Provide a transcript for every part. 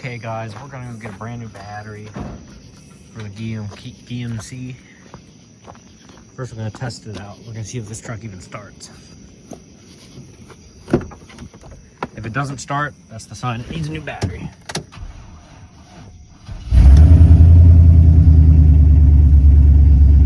Okay guys, we're gonna go get a brand new battery for the GMC. First we're gonna test it out. We're gonna see if this truck even starts. If it doesn't start, that's the sign it needs a new battery.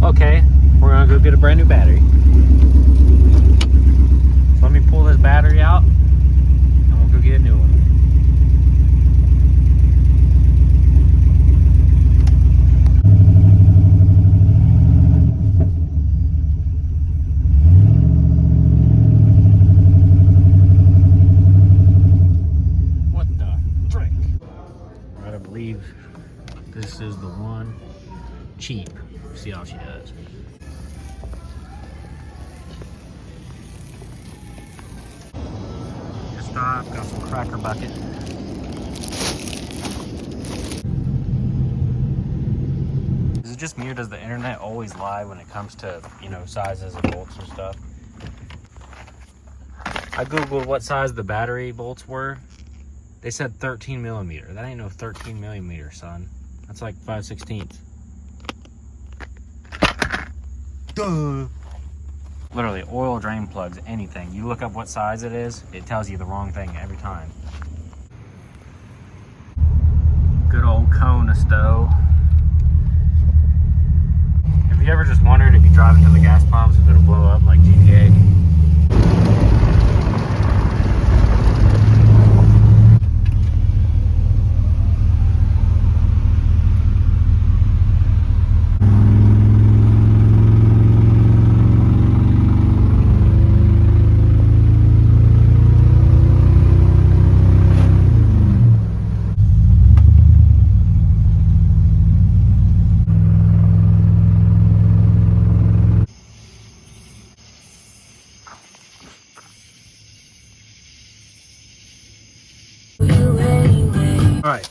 Okay, we're gonna go get a brand new battery. So let me pull this battery out and we'll go get a new one. What the frick? Right, I believe this is the one. Cheap. See how she does. Stop, got some cracker bucket. Is it just me or does the internet always lie when it comes to, you know, sizes of bolts and stuff? I googled what size the battery bolts were. They said 13 millimeter. That ain't no 13 millimeter, son. That's like 5/16. Duh. Literally, oil drain plugs, anything. You look up what size it is, it tells you the wrong thing every time. Good old Kona stove. Have you ever just wondered if you drive into the gas pumps if it'll blow up like GTA? Alright,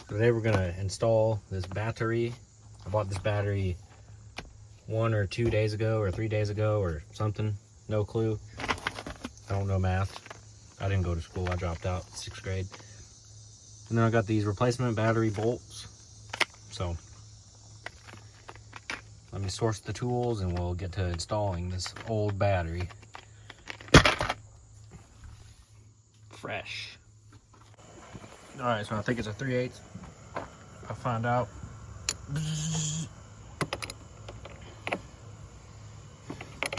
today we're going to install this battery. I bought this battery 1 or 2 days ago or 3 days ago or something. No clue. I don't know math. I didn't go to school. I dropped out 6th grade. And then I got these replacement battery bolts. So let me source the tools and we'll get to installing this old battery. Fresh. All right, so I think it's a 3/8. I'll find out.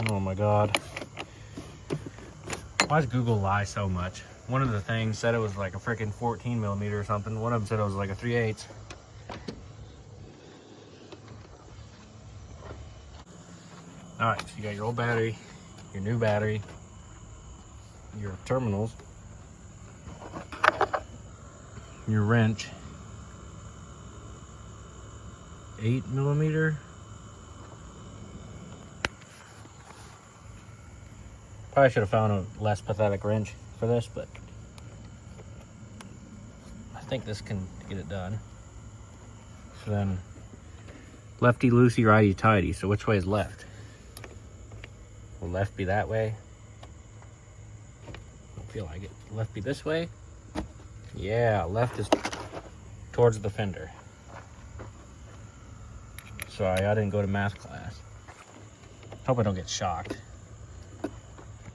Oh my God. Why does Google lie so much? One of the things said it was like a freaking 14 millimeter or something. One of them said it was like a 3/8. All right, so you got your old battery, your new battery, your terminals, your wrench, 8 millimeter. Probably should have found a less pathetic wrench for this, but I think this can get it done. So then, lefty loosey, righty tighty. So which way is left? Will left be that way? I don't feel like it. Left be this way? Yeah, left is towards the fender. Sorry, I didn't go to math class. Hope I don't get shocked.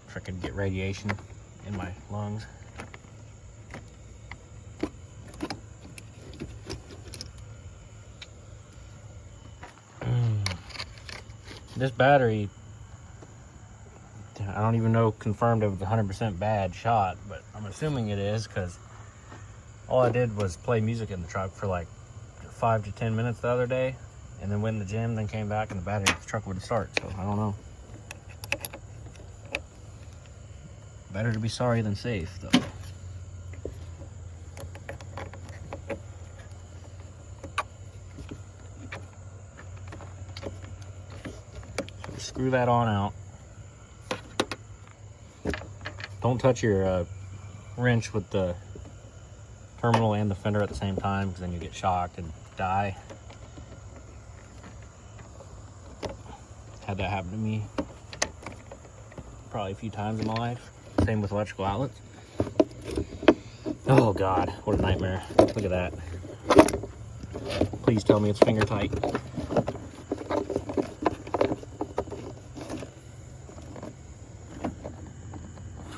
Frickin' get radiation in my lungs. This battery, I don't even know confirmed if it's 100% bad shot, but I'm assuming it is because all I did was play music in the truck for like 5 to 10 minutes the other day, and then went in the gym, then came back, and the battery of the truck wouldn't start. So I don't know. Better to be sorry than safe, though. So screw that on out. Don't touch your wrench with the terminal and the fender at the same time, because then you get shocked and die. Had that happen to me probably a few times in my life. Same with electrical outlets. Oh God, what a nightmare. Look at that. Please tell me it's finger tight.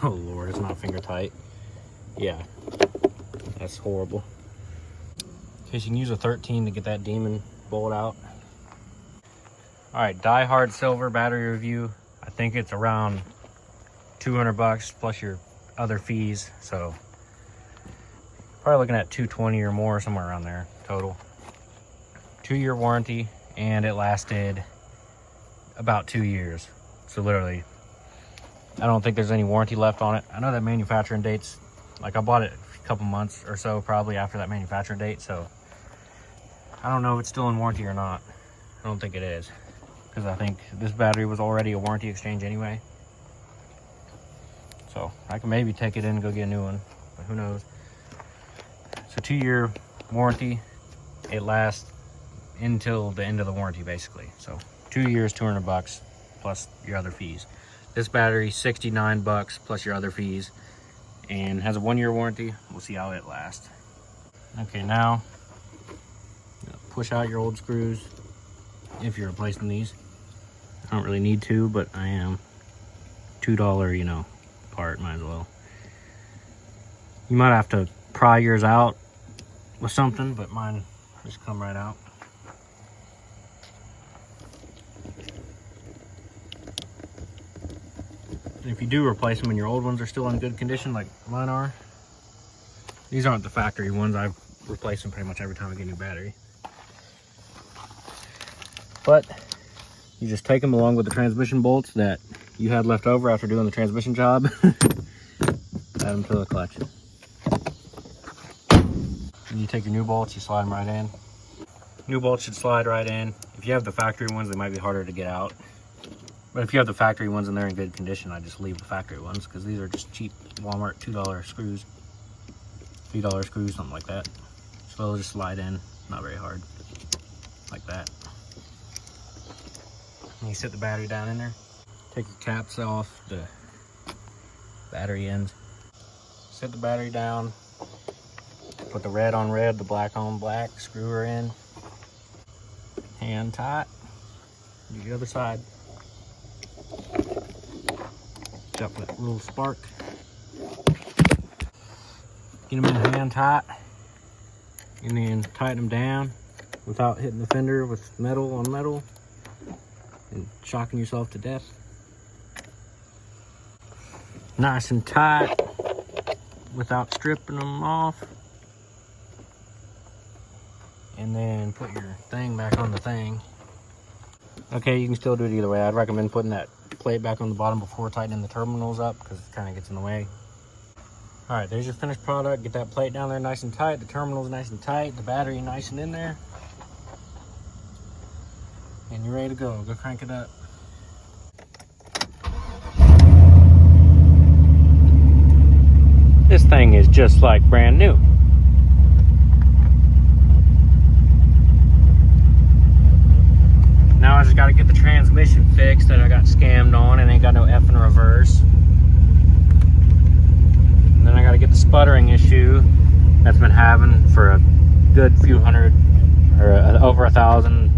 Oh Lord, it's not finger tight. Yeah, that's horrible. Okay, so you can use a 13 to get that demon bolt out. All right, Die Hard Silver battery review. I think it's around 200 bucks plus your other fees. So probably looking at 220 or more, somewhere around there total. 2-year warranty, and it lasted about 2 years. So literally, I don't think there's any warranty left on it. I know that manufacturing date's, like I bought it a couple months or so probably after that manufacturing date. So I don't know if it's still in warranty or not. I don't think it is, because I think this battery was already a warranty exchange anyway. So I can maybe take it in and go get a new one, but who knows. So 2-year warranty, it lasts until the end of the warranty basically. So 2 years, 200 bucks plus your other fees. This battery, 69 bucks plus your other fees, and has a 1-year warranty. We'll see how it lasts. Okay, now push out your old screws if you're replacing these. I don't really need to, but I am. $2, you know, part, might as well. You might have to pry yours out with something, but mine just come right out. And if you do replace them and your old ones are still in good condition like mine are, these aren't the factory ones. I've replaced them pretty much every time I get a new battery. But you just take them along with the transmission bolts that you had left over after doing the transmission job. Add them to the clutch. And you take your new bolts, you slide them right in. New bolts should slide right in. If you have the factory ones, they might be harder to get out. But if you have the factory ones and they're in good condition, I just leave the factory ones, because these are just cheap Walmart $2 screws. $3 screws, something like that. So they'll just slide in, not very hard, like that. And you set the battery down in there. Take your caps off the battery ends. Set the battery down. Put the red on red, the black on black. Screw her in. Hand tight. Do the other side. Got that little spark. Get them in hand tight. And then tighten them down without hitting the fender with metal on metal and shocking yourself to death. Nice and tight without stripping them off. And then put your thing back on the thing. Okay, you can still do it either way. I'd recommend putting that plate back on the bottom before tightening the terminals up, because it kind of gets in the way. All right, there's your finished product. Get that plate down there nice and tight. The terminals nice and tight. The battery nice and in there. And you're ready to go. Go crank it up. This thing is just like brand new. Now I just got to get the transmission fixed that I got scammed on and ain't got no F in reverse. And then I got to get the sputtering issue that's been having for a good few hundred, or over 1,000.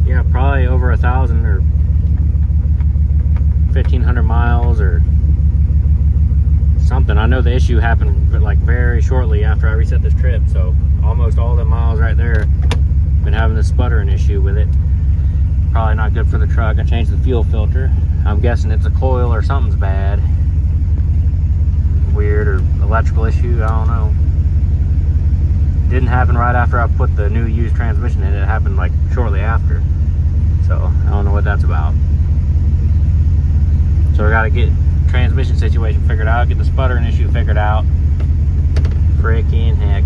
Yeah, probably over 1,000 or 1,500 miles or something. I know the issue happened like very shortly after I reset this trip, so almost all the miles right there. Been having the sputtering issue with it. Probably not good for the truck. I changed the fuel filter. I'm guessing it's a coil or something's bad. Weird, or electrical issue, I don't know. Didn't happen right after I put the new used transmission in. It happened like shortly after. So I don't know what that's about. So I gotta get transmission situation figured out, get the sputtering issue figured out. Freaking heck.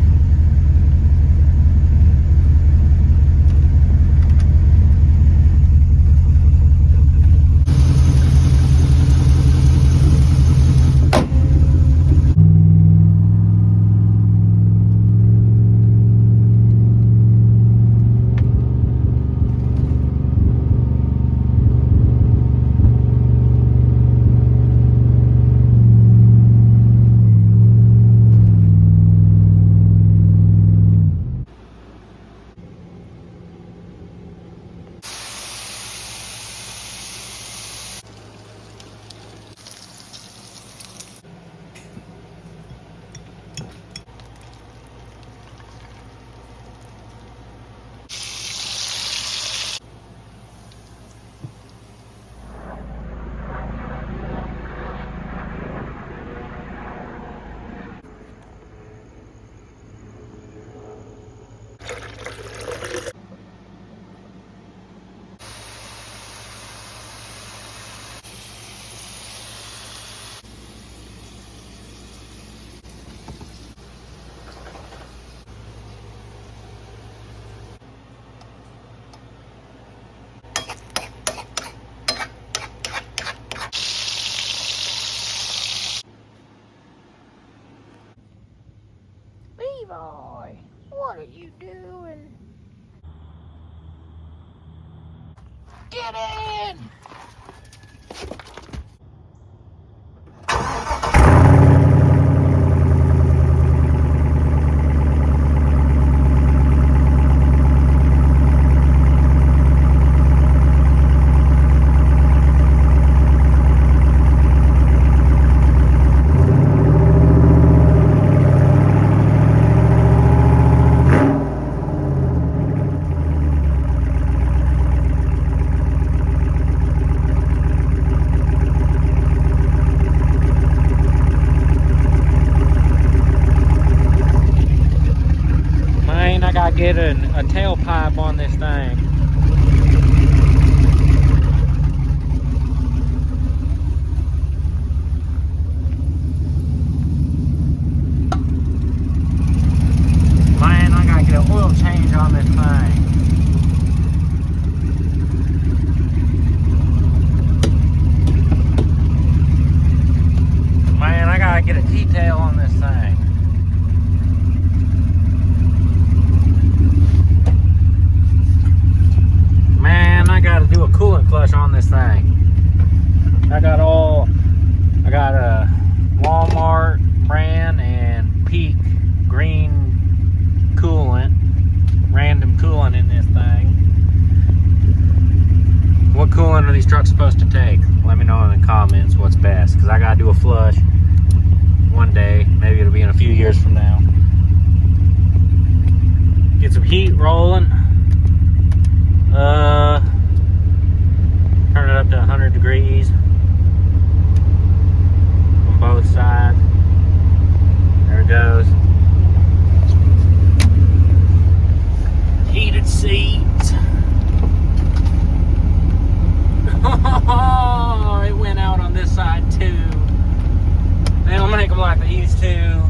Levi, what are you doing? Get in! Man, I gotta get a tailpipe on this thing. Man, I gotta get an oil change on this thing. Man, I gotta get a detail on this thing. Man, I gotta do a coolant flush on this thing. I got a Walmart brand and Peak green coolant, random coolant in this thing. What coolant are these trucks supposed to take? Let me know in the comments what's best, because I gotta do a flush one day. Maybe it'll be in a few years from now. Get some heat rolling. Turn it up to 100 degrees on both sides. There it goes. Heated seats. Oh, it went out on this side too. They don't make them like they used to.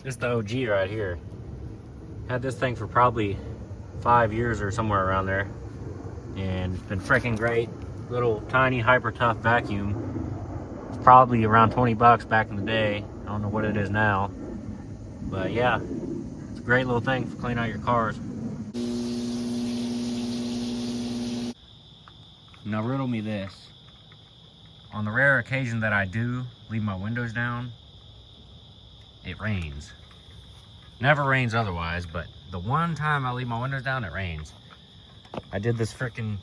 This is the OG right here. Had this thing for probably 5 years or somewhere around there. And it's been freaking great. Little tiny hyper tough vacuum. It's probably around 20 bucks back in the day. I don't know what it is now. But yeah, it's a great little thing for cleaning out your cars. Now riddle me this. On the rare occasion that I do leave my windows down, it rains. Never rains otherwise, but the one time I leave my windows down, it rains. I did this freaking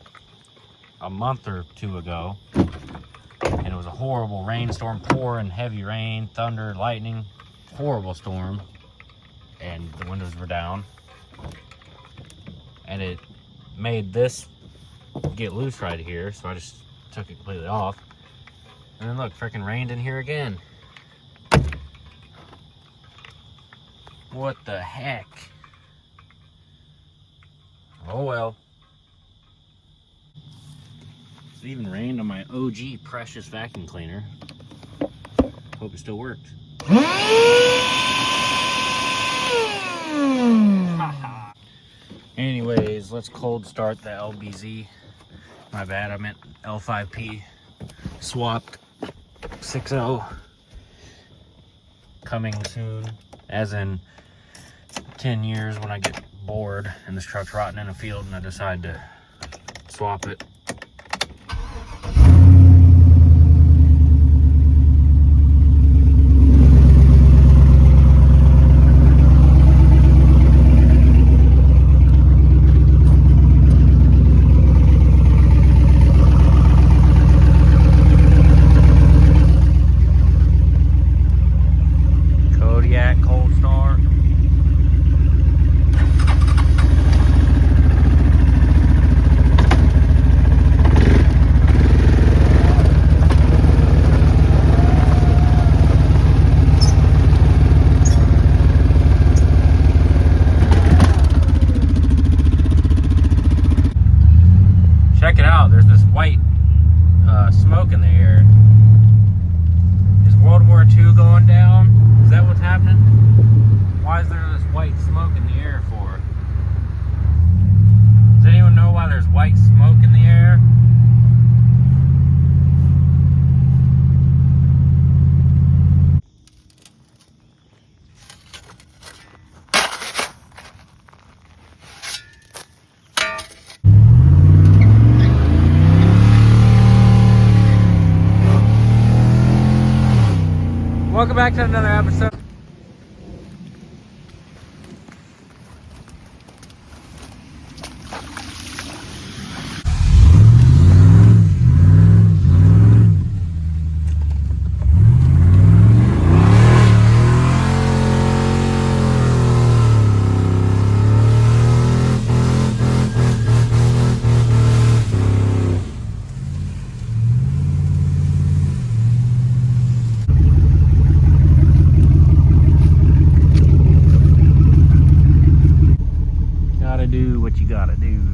a month or two ago, and it was a horrible rainstorm, pouring heavy rain, thunder, lightning, horrible storm, and the windows were down, and it made this get loose right here, so I just took it completely off, and then look, freaking rained in here again. What the heck? Oh well. It even rained on my OG precious vacuum cleaner. Hope it still worked. Anyways, let's cold start the LBZ. My bad, I meant L5P. Swapped 6.0. Coming soon, as in 10 years when I get bored and this truck's rotting in a field and I decide to swap it. Kodiak cold start. Check it out, there's this white smoke in the air. Is World War II going down? Is that what's happening? Why is there this white smoke in the air for? Does anyone know why there's white smoke in the air? Welcome back to another episode. Gotta do what you gotta do.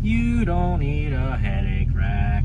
You don't need a headache rack.